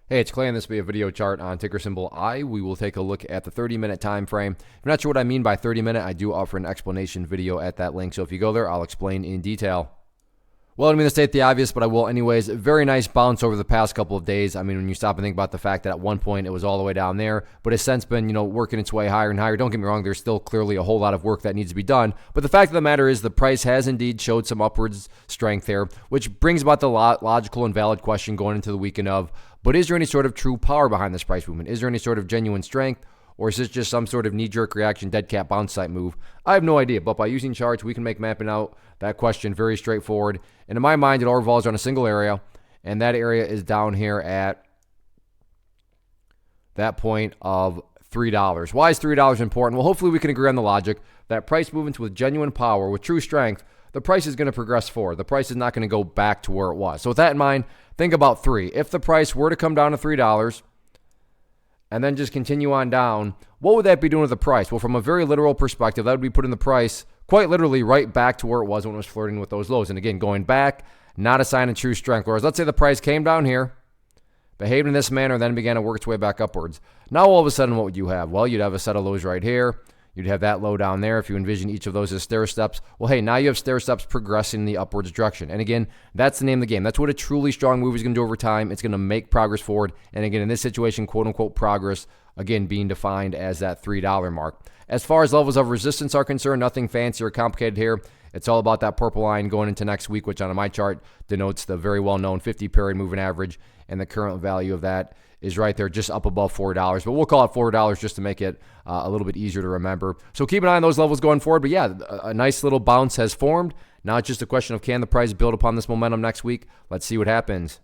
Hey, it's Clay, and this will be a video chart on ticker symbol I. We will take a look at the 30-minute time frame. If you're not sure what I mean by 30-minute, I do offer an explanation video at that link. So if you go there, I'll explain in detail. Well, I don't mean to state the obvious, but I will anyways. Very nice bounce over the past couple of days. I mean, when you stop and think about the fact that at one point it was all the way down there, but it's since been, working its way higher and higher. Don't get me wrong, there's still clearly a whole lot of work that needs to be done. But the fact of the matter is the price has indeed showed some upwards strength there, which brings about the logical and valid question going into the weekend of, but is there any sort of true power behind this price movement? Is there any sort of genuine strength? Or is this just some sort of knee-jerk reaction, dead cat bounce type move? I have no idea, but by using charts, we can make mapping out that question very straightforward. And in my mind, it all revolves on a single area, and that area is down here at that point of $3. Why is $3 important? Well, hopefully we can agree on the logic that price movements with genuine power, with true strength, the price is going to progress forward. The price is not going to go back to where it was. So with that in mind, think about 3. If the price were to come down to $3, and then just continue on down, what would that be doing to the price? Well, from a very literal perspective, that would be putting the price quite literally right back to where it was when it was flirting with those lows. And again, going back, not a sign of true strength. Whereas let's say the price came down here, behaved in this manner, then began to work its way back upwards. Now all of a sudden, what would you have? Well, you'd have a set of lows right here. You'd have that low down there. If you envision each of those as stair steps, well, hey, now you have stair steps progressing in the upwards direction. And again, that's the name of the game. That's what a truly strong move is going to do over time. It's going to make progress forward. And again, in this situation, quote unquote progress, again, being defined as that $3 mark. As far as levels of resistance are concerned, nothing fancy or complicated here. It's all about that purple line going into next week, which on my chart denotes the very well-known 50-period moving average, and the current value of that is right there just up above $4. But we'll call it $4 just to make it a little bit easier to remember. So keep an eye on those levels going forward. But yeah, a nice little bounce has formed. Now it's just a question of can the price build upon this momentum next week? Let's see what happens.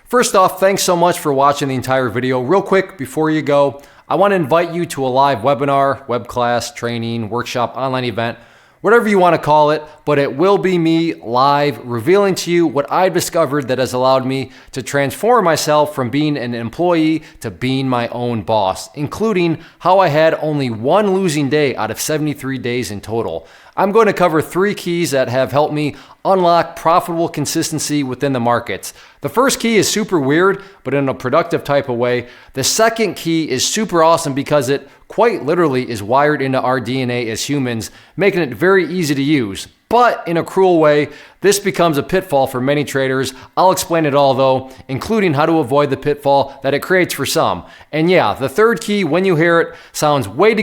First off, thanks so much for watching the entire video. Real quick, before you go, I want to invite you to a live webinar, web class, training, workshop, online event, whatever you want to call it, but it will be me live revealing to you what I've discovered that has allowed me to transform myself from being an employee to being my own boss, including how I had only one losing day out of 73 days in total. I'm going to cover 3 keys that have helped me unlock profitable consistency within the markets. The first key is super weird, but in a productive type of way. The second key is super awesome because it quite literally is wired into our DNA as humans, making it very easy to use. But in a cruel way, this becomes a pitfall for many traders. I'll explain it all though, including how to avoid the pitfall that it creates for some. And yeah, the third key, when you hear it, sounds way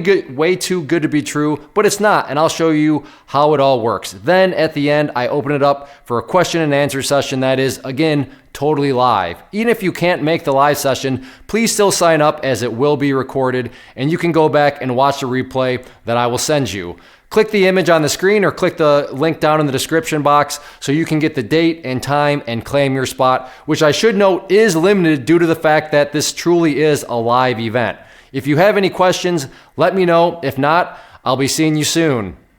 too good to be true, but it's not, and I'll show you how it all works. Then at the end, I open it up for a question and answer session that is, again, totally live. Even if you can't make the live session, please still sign up as it will be recorded, and you can go back and watch the replay that I will send you. Click the image on the screen or click the link down in the description box so you can get the date and time and claim your spot, which I should note is limited due to the fact that this truly is a live event. If you have any questions, let me know. If not, I'll be seeing you soon.